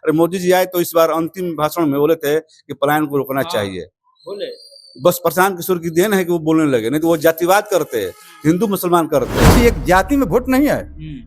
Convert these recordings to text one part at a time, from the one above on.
अरे मोदी जी आए तो इस बार अंतिम भाषण में बोले थे कि पलायन को रोकना चाहिए। बोले बस प्रशांत किशोर की देन है कि वो बोलने लगे, नहीं तो वो जातिवाद करते हैं, हिंदू मुसलमान करते हैं। एक जाति में वोट नहीं है,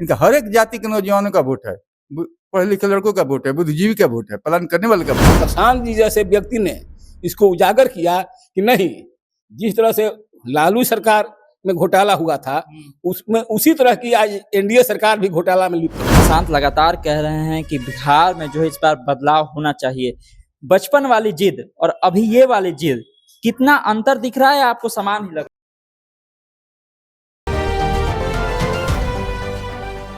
इनका हर एक जाति के नौजवानों का वोट है, पढ़े लिखे लड़कों का वोट है, बुद्धिजीवी का वोट है, पलायन करने वाले का वोट है। प्रशांत जी जैसे व्यक्ति ने इसको उजागर किया कि नहीं, जिस तरह से लालू सरकार में घोटाला हुआ था उसमें उसी तरह की आज एनडीए सरकार भी घोटाला में लिप्त है। प्रशांत लगातार कह रहे हैं कि बिहार में जो है इस बार बदलाव होना चाहिए। बचपन वाली जिद और अभी ये वाली जिद, कितना अंतर दिख रहा है आपको? समान ही लग रहा है।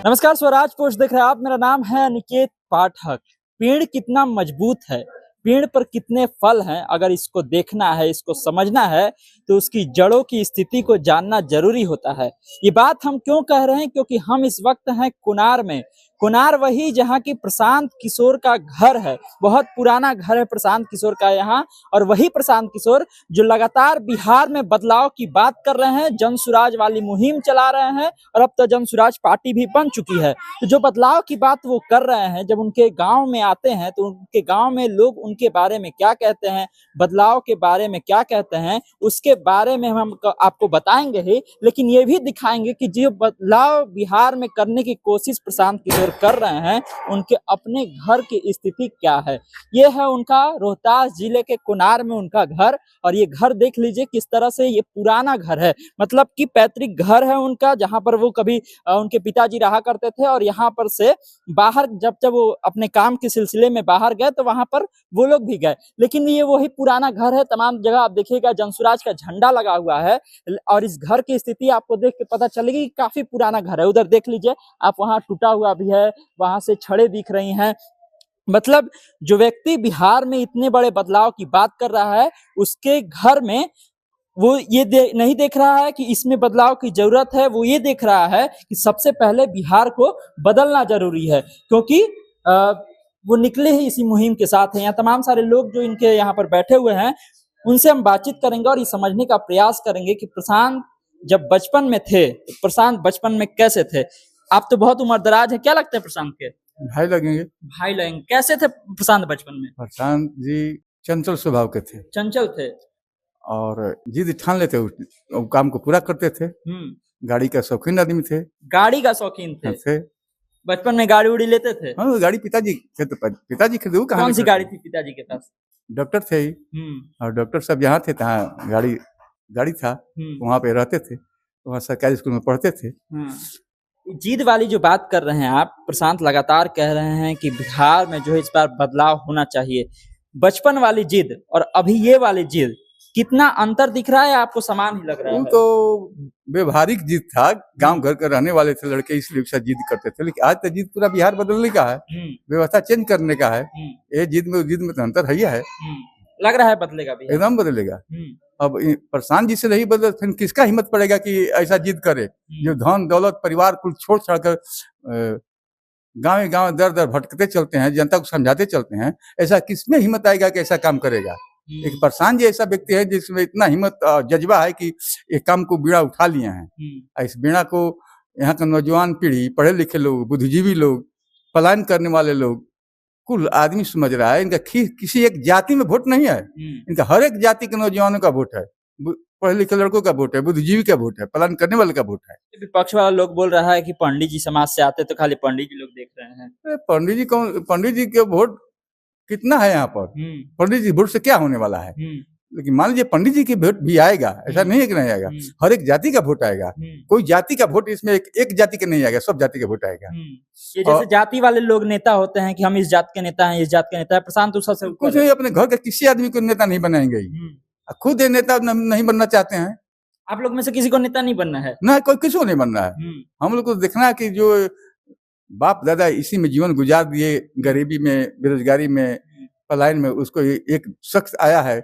नमस्कार, स्वराज पोस्ट देख रहे हैं आप। मेरा नाम है अनिकेत पाठक। पेड़ कितना मजबूत है, पेड़ पर कितने फल हैं, अगर इसको देखना है, इसको समझना है तो उसकी जड़ों की स्थिति को जानना जरूरी होता है। ये बात हम क्यों कह रहे हैं? क्योंकि हम इस वक्त हैं कुनार में। कुनार वही जहाँ की प्रशांत किशोर का घर है, बहुत पुराना घर है प्रशांत किशोर का यहाँ। और वही प्रशांत किशोर जो लगातार बिहार में बदलाव की बात कर रहे हैं, जन सुराज वाली मुहिम चला रहे हैं और अब तो जन सुराज पार्टी भी बन चुकी है। तो जो बदलाव की बात वो कर रहे हैं, जब उनके गांव में आते हैं तो उनके गांव में लोग उनके बारे में क्या कहते हैं, बदलाव के बारे में क्या कहते हैं, उसके बारे में हम आपको बताएंगे ही, लेकिन ये भी दिखाएंगे कि जो बदलाव बिहार में करने की कोशिश प्रशांत किशोर कर रहे हैं, उनके अपने घर की स्थिति क्या है। ये है उनका रोहतास जिले के कुनार में उनका घर। और ये घर देख लीजिए किस तरह से ये पुराना घर है, मतलब कि पैतृक घर है उनका, जहां पर वो कभी उनके पिताजी रहा करते थे। और यहाँ पर से बाहर जब वो अपने काम के सिलसिले में बाहर गए तो वहां पर वो लोग भी गए, लेकिन ये वही पुराना घर है। तमाम जगह आप देखिएगा जनसुराज का झंडा लगा हुआ है। और इस घर की स्थिति आपको देख के पता चलेगी कि काफी पुराना घर है। उधर देख लीजिए आप, वहां टूटा हुआ भी है, वहां से छड़ें दिख रही हैं। मतलब जो व्यक्ति बिहार में इतने बड़े बदलाव की बात कर रहा है, उसके घर में वो ये नहीं देख रहा है कि इसमें बदलाव की जरूरत है। वो ये देख रहा है कि सबसे पहले बिहार को बदलना जरूरी है, क्योंकि वो निकले ही इसी मुहिम के साथ हैं। यहाँ तमाम सारे लोग जो इनके यहाँ पर बैठे हुए हैं, उनसे हम बातचीत करेंगे और ये समझने का प्रयास करेंगे कि प्रशांत जब बचपन में थे, प्रशांत बचपन में कैसे थे। आप तो बहुत उम्रदराज है, क्या लगता है प्रशांत के? भाई लगेंगे। भाई लगेंगे। कैसे थे प्रशांत बचपन में? प्रशांत जी चंचल स्वभाव के थे, चंचल थे और जिद ठान लेते, उस काम को पूरा करते थे। गाड़ी का शौकीन आदमी थे। गाड़ी का शौकीन थे। बचपन में गाड़ी उड़ी लेते थे? हाँ, गाड़ी पिताजी थे, तो पिताजी खरीदे। कौन सी गाड़ी थी पिताजी के पास? डॉक्टर थे ही, और डॉक्टर साहब यहाँ थे, तहाँ गाड़ी था, वहाँ पे रहते थे, वहाँ सरकारी स्कूल में पढ़ते थे। जिद वाली जो बात कर रहे हैं आप, प्रशांत लगातार कह रहे हैं कि बिहार में जो है इस बार बदलाव होना चाहिए। बचपन वाली जिद और अभी ये वाली जिद, कितना अंतर दिख रहा है आपको? समान ही लग रहा है? तो व्यवहारिक जिद था, गांव घर के रहने वाले थे लड़के, इसलिए जिद करते थे। लेकिन आज तो जिद पूरा बिहार बदलने का है, व्यवस्था चेंज करने का है। ये जिद में तो अंतर है। लग रहा है बदलेगा भी, एकदम बदलेगा। अब प्रशांत जी से नहीं बदल, फिर किसका हिम्मत पड़ेगा कि ऐसा जिद करे, जो धन दौलत परिवार कुल छोड़ छाड़ कर गाँव गाँव दर दर भटकते चलते हैं, जनता को समझाते चलते हैं। ऐसा किसमें हिम्मत आएगा कि ऐसा काम करेगा? एक प्रशांत जी ऐसा व्यक्ति है जिसमें इतना हिम्मत जज्बा है कि एक काम को बीड़ा उठा लिए हैं। इस बीड़ा को यहाँ का नौजवान पीढ़ी, पढ़े लिखे लोग, बुद्धिजीवी लोग, पलायन करने वाले लोग, कुल आदमी समझ रहा है। इनका किसी एक जाति में वोट नहीं है, इनका हर एक जाति के नौजवानों का वोट है, पढ़े लिखे लड़कों का वोट है, बुद्धिजीवी का वोट है, पलायन करने वाले का वोट है। विपक्ष वाला लोग बोल रहा है कि पंडित जी समाज से आते तो खाली पंडित जी लोग देख रहे हैं। पंडित जी कौन? पंडित जी के वोट कितना है यहाँ पर? पंडित जी वोट से क्या होने वाला है? लेकिन मान लीजिए पंडित जी की वोट भी आएगा, ऐसा नहीं है कि नहीं आएगा। हर एक जाति का वोट आएगा, कोई जाति का वोट इसमें एक जाति का नहीं आएगा, सब जाति का वोट आएगा। ये जैसे जाति वाले लोग नेता होते हैं कि हम इस जात के नेता हैं, इस जात के नेता है। प्रशांत उस सबसे कुछ नहीं, अपने घर के किसी आदमी को नेता नहीं बनाएंगे, खुद ये नेता नहीं बनना चाहते हैं। आप लोग में से किसी को नेता नहीं बनना है? ना, कोई किसी को नहीं बनना है। हम लोग को देखना है कि जो बाप दादा इसी में जीवन गुजार दिए, गरीबी में, बेरोजगारी में, पलायन में, उसको एक शख्स आया है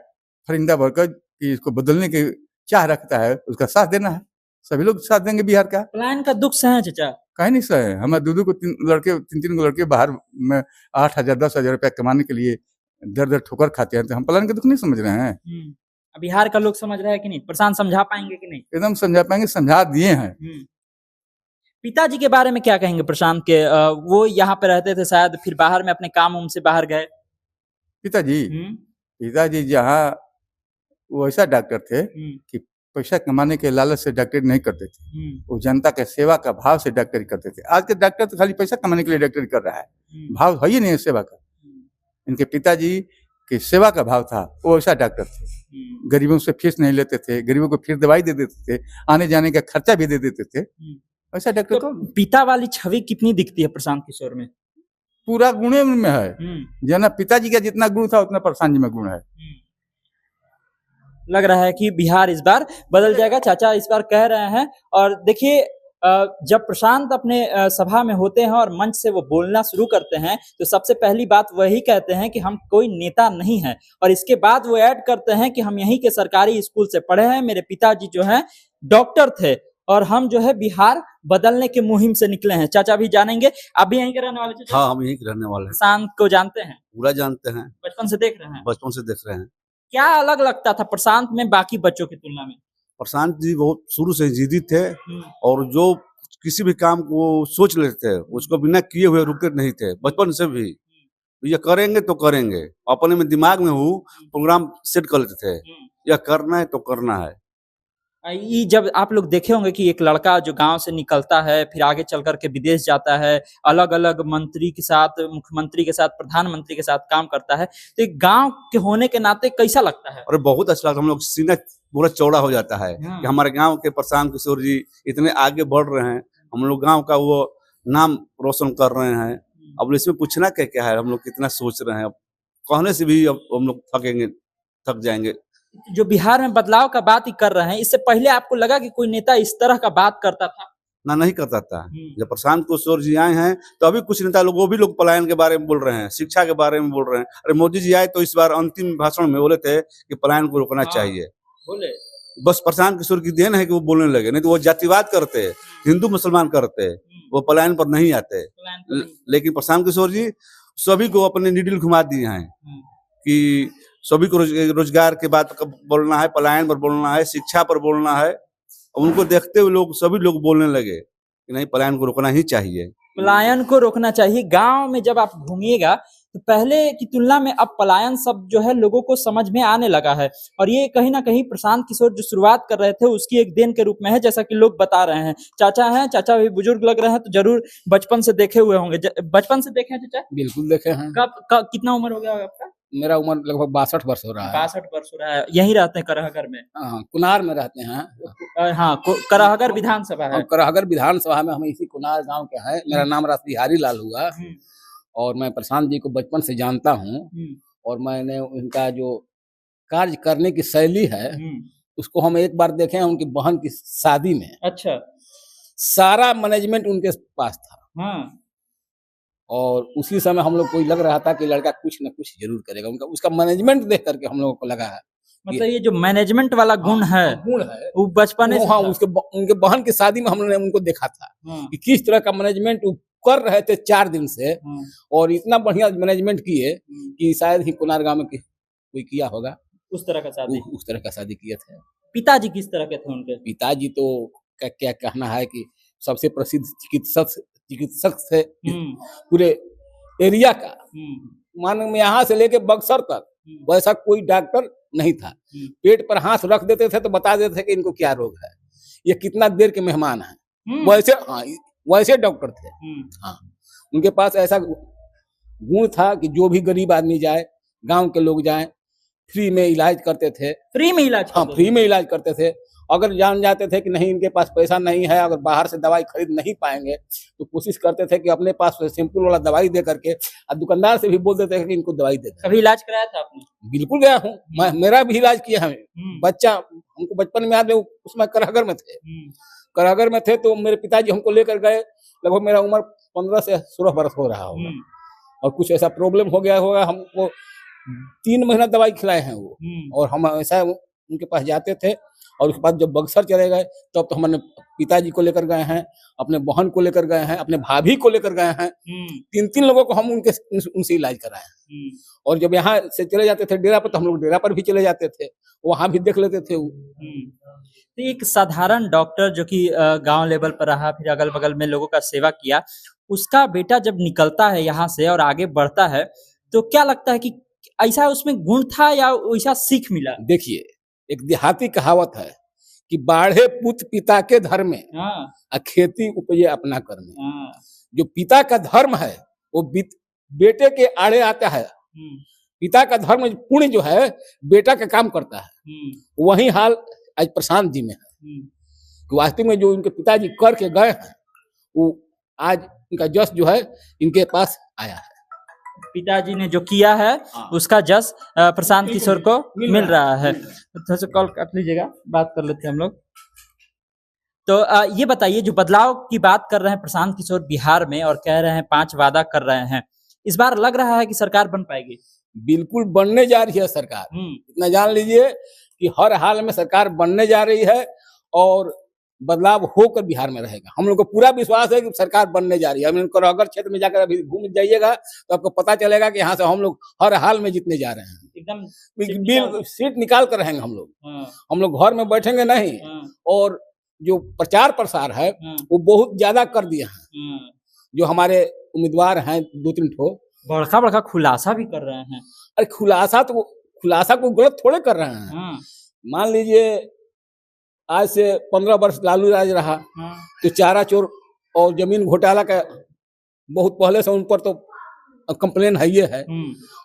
फरिंदा भरकर कि इसको बदलने की चाह रखता है, उसका साथ देना है। सभी लोग साथ देंगे बिहार का। पलायन का दुख सहे चाचा? कहीं नहीं सहे। हमारे दो तीन को लड़के बाहर में 8,000 10,000 रुपया कमाने के लिए दर दर ठोकर खाते हैं, तो हम पलायन का दुख नहीं समझ रहे हैं। बिहार का लोग समझ रहे हैं कि नहीं? प्रशांत समझा पाएंगे कि नहीं? एकदम समझा पाएंगे, समझा दिए हैं। पिताजी के बारे में क्या कहेंगे प्रशांत के? वो यहाँ पे रहते थे शायद, फिर बाहर में अपने काम उम से बाहर गए। पिताजी पिताजी जहाँ वो ऐसा डॉक्टर थे कि पैसा कमाने के लालच से डॉक्टरी नहीं करते थे, वो जनता के सेवा का भाव से डॉक्टरी करते थे। आज के डॉक्टर तो खाली पैसा कमाने के लिए डॉक्टरी कर रहा है, भाव है ही नहीं है सेवा का। इनके पिताजी की सेवा का भाव था, वो ऐसा डॉक्टर थे। गरीबों से फीस नहीं लेते थे, गरीबों को फिर दवाई दे देते थे, आने जाने का खर्चा भी दे देते थे। ऐसा डॉक्टर तो तो पिता वाली छवि कितनी दिखती है प्रशांत किशोर में? पूरा गुणे में है। जना पिताजी का जितना गुण था उतना प्रशांत जी में गुण है। लग रहा है कि बिहार इस बार बदल जाएगा, चाचा इस बार कह रहे हैं। और देखिए, जब प्रशांत अपने सभा में होते हैं और मंच से वो बोलना शुरू करते हैं तो सबसे पहली बात वही कहते हैं कि हम कोई नेता नहीं है, और इसके बाद वो ऐड करते हैं कि हम यहीं के सरकारी स्कूल से पढ़े हैं, मेरे पिताजी जो हैं डॉक्टर थे, और हम जो है बिहार बदलने की मुहिम से निकले हैं। चाचा भी जानेंगे, आप भी यहीं के रहने वाले चाचा? हाँ, हम यहीं के रहने वाले हैं। प्रशांत को जानते हैं? पूरा जानते हैं, बचपन से देख रहे हैं? बचपन से देख रहे हैं। क्या अलग लगता था प्रशांत में बाकी बच्चों की तुलना में? प्रशांत जी बहुत शुरू से जिद्दी थे, और जो किसी भी काम को सोच लेते थे उसको बिना किए हुए रुकते नहीं थे, बचपन से भी। ये करेंगे तो करेंगे, अपने में दिमाग में वो प्रोग्राम सेट कर लेते थे, यह करना है तो करना है। ये जब आप लोग देखे होंगे कि एक लड़का जो गांव से निकलता है, फिर आगे चल करके विदेश जाता है, अलग अलग मंत्री के साथ, मुख्यमंत्री के साथ, प्रधानमंत्री के साथ काम करता है, तो एक गांव के होने के नाते कैसा लगता है? और बहुत अच्छा लगता है, हम लोग सीना पूरा चौड़ा हो जाता है कि हमारे गांव के प्रशांत किशोर जी इतने आगे बढ़ रहे हैं, हम लोग गांव का वो नाम रोशन कर रहे हैं। अब इसमें पूछना क्या क्या है, हम लोग कितना सोच रहे हैं, अब कहने से भी अब हम लोग थक जाएंगे। जो बिहार में बदलाव का बात ही कर रहे हैं, इससे पहले आपको लगा कि कोई नेता इस तरह का बात करता था? ना, नहीं करता था। जब प्रशांत किशोर जी आए हैं तो अभी कुछ नेता लोग, वो भी लोग पलायन के बारे में बोल रहे हैं, शिक्षा के बारे में बोल रहे हैं। अरे मोदी जी आए तो इस बार अंतिम भाषण में बोले थे कि पलायन को रोकना चाहिए। बोले बस प्रशांत किशोर की देन है कि वो बोलने लगे, नहीं तो वो जातिवाद करते, हिंदू मुसलमान करते, वो पलायन पर नहीं आते। लेकिन प्रशांत किशोर जी सभी को अपने नीडल घुमा दिए हैं कि सभी को रोजगार के बात बोलना है, पलायन पर बोलना है, शिक्षा पर बोलना है। उनको देखते हुए लोग, सभी लोग बोलने लगे कि नहीं, पलायन को रोकना ही चाहिए। पलायन को रोकना चाहिए। गांव में जब आप घूमिएगा तो पहले की तुलना में अब पलायन शब्द जो है लोगों को समझ में आने लगा है, और ये कहीं ना कहीं प्रशांत किशोर जो शुरुआत कर रहे थे उसकी एक देन के रूप में है, जैसा कि लोग बता रहे हैं। चाचा हैं, चाचा भी बुजुर्ग लग रहे हैं, तो जरूर बचपन से देखे हुए होंगे। बचपन से देखे हैं चाचा? बिल्कुल देखे हैं। कब कितना उम्र हो गया होगा आपका? मेरा उम्र लगभग 62 वर्ष हो रहा है। 62 वर्ष हो रहा है। यहीं रहते हैं करहगर में? हाँ, कुनार में रहते हैं। हाँ, करहगर विधानसभा है। करहगर विधानसभा में हम इसी कुनार गांव के हैं। मेरा नाम रासबिहारी लाल हुआ, और मैं प्रशांत जी को बचपन से जानता हूँ, और मैंने उनका जो कार्य करने की शैली है उसको हम एक बार देखे हैं उनकी बहन की शादी में। अच्छा। सारा मैनेजमेंट उनके पास था। हाँ। और उसी समय हम लोग को लग रहा था कि लड़का कुछ न कुछ जरूर करेगा। उनका उसका मैनेजमेंट देख करके हम लोगों को लगा है, मतलब ये जो मैनेजमेंट वाला गुण है वो बचपन से। हाँ, उनके बहन की शादी में हमने उनको देखा था कि किस तरह का मैनेजमेंट कर रहे थे 4 दिन से, और इतना बढ़िया मैनेजमेट किए कि शायद ही कुनार गांव में कोई किया होगा उस तरह का शादी किए थे। पिताजी किस तरह के थे उनके? पिताजी तो क्या कहना है कि सबसे प्रसिद्ध चिकित्सक थे पूरे एरिया का। मान में यहाँ से लेके बक्सर तक वैसा कोई डॉक्टर नहीं था। पेट पर हाथ रख देते थे तो बता देते थे कि इनको क्या रोग है, ये कितना देर के मेहमान हैं। वैसे डॉक्टर थे। हाँ, उनके पास ऐसा गुण था कि जो भी गरीब आदमी जाए, गांव के लोग जाएं, फ्री में इलाज करते थे। फ्री में इलाज? हाँ, फ्री में इलाज करते थे। अगर जान जाते थे कि नहीं इनके पास पैसा नहीं है, अगर बाहर से दवाई खरीद नहीं पाएंगे, तो कोशिश करते थे कि अपने पास सिंपल वाला दवाई दे करके, और दुकानदार से भी बोल देते थे कि इनको दवाई दे। कभी इलाज कराया था आपने? बिल्कुल गया हूँ मैं, मेरा भी इलाज किया है। बच्चा हमको बचपन में याद है, उसमें करहगर में थे तो मेरे पिताजी हमको लेकर गए। लगभग मेरा उम्र 15 से 16 वर्ष हो रहा होगा, और कुछ ऐसा प्रॉब्लम हो गया होगा, हमको 3 महीना दवाई खिलाए हैं वो। और हम ऐसा उनके पास जाते थे और उसके बाद जब बक्सर चले गए तब तो हमने पिताजी को लेकर गए हैं, अपने बहन को लेकर गए हैं, अपने भाभी को लेकर गए हैं। 3 लोगों को हम उनसे इलाज कराए हैं। और जब यहाँ से चले जाते थे डेरा पर तो हम लोग डेरा पर भी चले जाते थे, वहां भी देख लेते थे। तो एक साधारण डॉक्टर जो कि गांव लेवल पर रहा, फिर अगल बगल में लोगों का सेवा किया, उसका बेटा जब निकलता है यहाँ से और आगे बढ़ता है तो क्या लगता है कि ऐसा उसमें गुण था या वैसा सीख मिला? देखिए, एक देहाती कहावत है कि बाढ़े पुत पिता के धर्म में, खेती उपजे अपना कर में। जो पिता का धर्म है वो बेटे के आड़े आता है। पिता का धर्म पुण्य जो है बेटा का काम करता है। वही हाल आज प्रशांत जी में है। वास्तव में जो इनके पिताजी करके गए हैं वो आज इनका जस जो है इनके पास आया है। पिताजी ने जो किया है उसका जस प्रशांत किशोर को मिल रहा है। थोड़ा सा कॉल काट लीजिएगा, बात कर लेते हैं हम लोग। तो ये बताइए, जो बदलाव की बात कर रहे हैं प्रशांत किशोर बिहार में और कह रहे हैं 5 वादा कर रहे हैं, इस बार लग रहा है कि सरकार बन पाएगी? बिल्कुल बनने जा रही है सरकार। इतना जान लीजिए कि हर हाल में सरकार बनने जा रही है और बदलाव होकर बिहार में रहेगा। हम लोग को पूरा विश्वास है कि सरकार बनने जा रही है। हम अगर क्षेत्र में जाकर अभी घूम जाइएगा तो आपको पता चलेगा कि यहाँ से हम लोग हर हाल में जीतने जा रहे हैं। एकदम सीट निकाल कर रहेंगे हम लोग। हम लोग घर में बैठेंगे नहीं। और जो प्रचार प्रसार है वो बहुत ज्यादा कर दिया है। जो हमारे उम्मीदवार हैं 2-3 ठो बड़का खुलासा भी कर रहे हैं। अरे खुलासा को गलत थोड़े कर रहे हैं। मान लीजिए आज से 15 वर्ष लालू राज रहा तो चारा चोर और जमीन घोटाला का बहुत पहले से उन पर तो कंप्लेन है ये है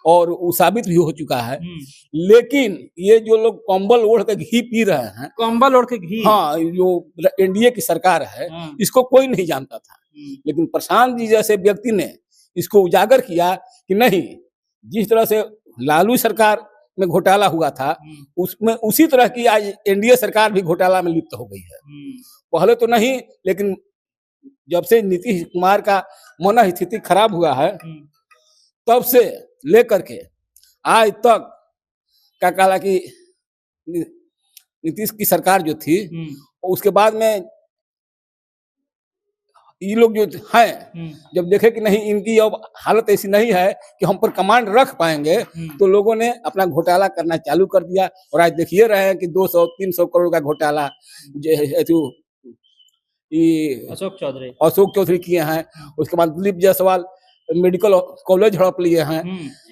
और वो साबित भी हो चुका है। लेकिन ये जो लोग कंबल ओढ़ के घी पी रहे हैं, कंबल ओढ़ के घी, हाँ, जो एनडीए की सरकार है इसको कोई नहीं जानता था। लेकिन प्रशांत जी जैसे व्यक्ति ने इसको उजागर किया कि नहीं, जिस तरह से लालू सरकार में घोटाला हुआ था उसमें उसी तरह की आज एनडीए सरकार भी घोटाला में लिप्त हो गई है। पहले तो नहीं, लेकिन जब से नीतीश कुमार का मन स्थिति खराब हुआ है तब से लेकर के आज तक क्या कहा कि नीतीश की सरकार जो थी उसके बाद में ये लोग जो हैं जब देखे कि नहीं इनकी अब हालत ऐसी नहीं है कि हम पर कमांड रख पाएंगे तो लोगों ने अपना घोटाला करना चालू कर दिया। और आज देखिए रहे हैं कि 200-300 करोड़ का घोटाला अशोक चौधरी किए हैं। उसके बाद दिलीप जायसवाल मेडिकल कॉलेज हड़प लिए हैं।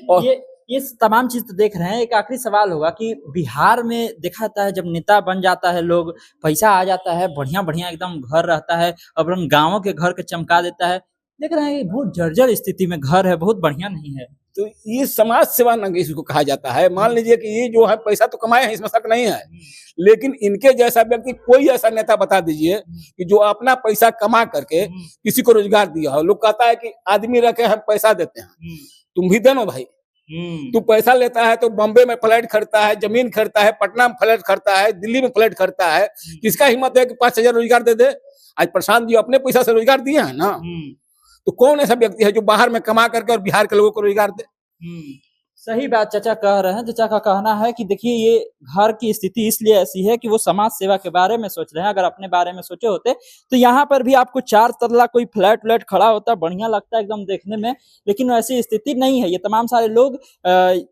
और ये तमाम चीज तो देख रहे हैं। एक आखिरी सवाल होगा कि बिहार में देखा जाता है जब नेता बन जाता है, लोग पैसा आ जाता है, बढ़िया बढ़िया एकदम घर रहता है, अपन गाँवों के घर के चमका देता है। देख रहे हैं बहुत जर्जर स्थिति में घर है, बहुत बढ़िया नहीं है। तो ये समाज सेवा नहीं इसको कहा जाता है। मान लीजिए कि ये जो है पैसा तो कमाए हैं, इसमें शक नहीं है, लेकिन इनके जैसा व्यक्ति कोई ऐसा नेता बता दीजिए कि जो अपना पैसा कमा करके किसी को रोजगार दिया हो। लोग कहता है कि आदमी रखे हम पैसा देते हैं, तुम भी देनो भाई। तू पैसा लेता है तो बॉम्बे में फ्लैट खरीदता है, जमीन खरीदता है, पटना में फ्लैट खरीदता है, दिल्ली में फ्लैट खरीदता है। किसका हिम्मत है कि 5,000 रोजगार दे दे? आज प्रशांत जी अपने पैसा से रोजगार दिए हैं ना, तो कौन ऐसा व्यक्ति है जो बाहर में कमा करके और बिहार के लोगों को रोजगार दे? सही बात चाचा कह रहे हैं। चाचा का कहना है कि देखिए ये घर की स्थिति इसलिए ऐसी है कि वो समाज सेवा के बारे में सोच रहे हैं। अगर अपने बारे में सोचे होते तो यहाँ पर भी आपको 4 तल्ला कोई फ्लैट व्लैट खड़ा होता, बढ़िया लगता है एकदम देखने में, लेकिन ऐसी स्थिति नहीं है। ये तमाम सारे लोग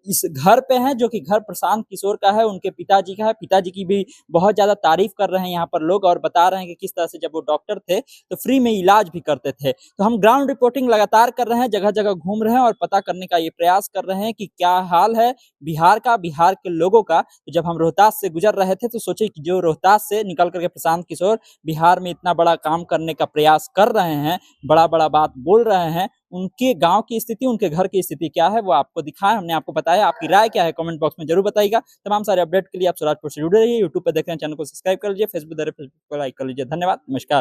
इस घर पे हैं जो कि घर प्रशांत किशोर का है, उनके पिताजी का है। पिताजी की भी बहुत ज्यादा तारीफ कर रहे हैं यहाँ पर लोग और बता रहे हैं कि किस तरह से जब वो डॉक्टर थे तो फ्री में इलाज भी करते थे। तो हम ग्राउंड रिपोर्टिंग लगातार कर रहे हैं, जगह जगह घूम रहे हैं और पता करने का ये प्रयास कर रहे हैं कि क्या हाल है बिहार का, बिहार के लोगों का। तो जब हम रोहतास से गुजर रहे थे तो सोचे कि जो रोहतास से निकल करके प्रशांत किशोर बिहार में इतना बड़ा काम करने का प्रयास कर रहे हैं, बड़ा बड़ा बात बोल रहे हैं, उनके गांव की स्थिति, उनके घर की स्थिति क्या है वो आपको दिखाएं, हमने आपको बताया। आपकी राय क्या है कमेंट बॉक्स में जरूर बताइएगा। तमाम सारे अपडेट के लिए आप स्वराजपुर से जुड़े रहिए। यूट्यूब पर देख रहे हैं, चैनल को सब्सक्राइब कर लीजिए, फेसबुक पर लाइक कर लीजिए। धन्यवाद, नमस्कार।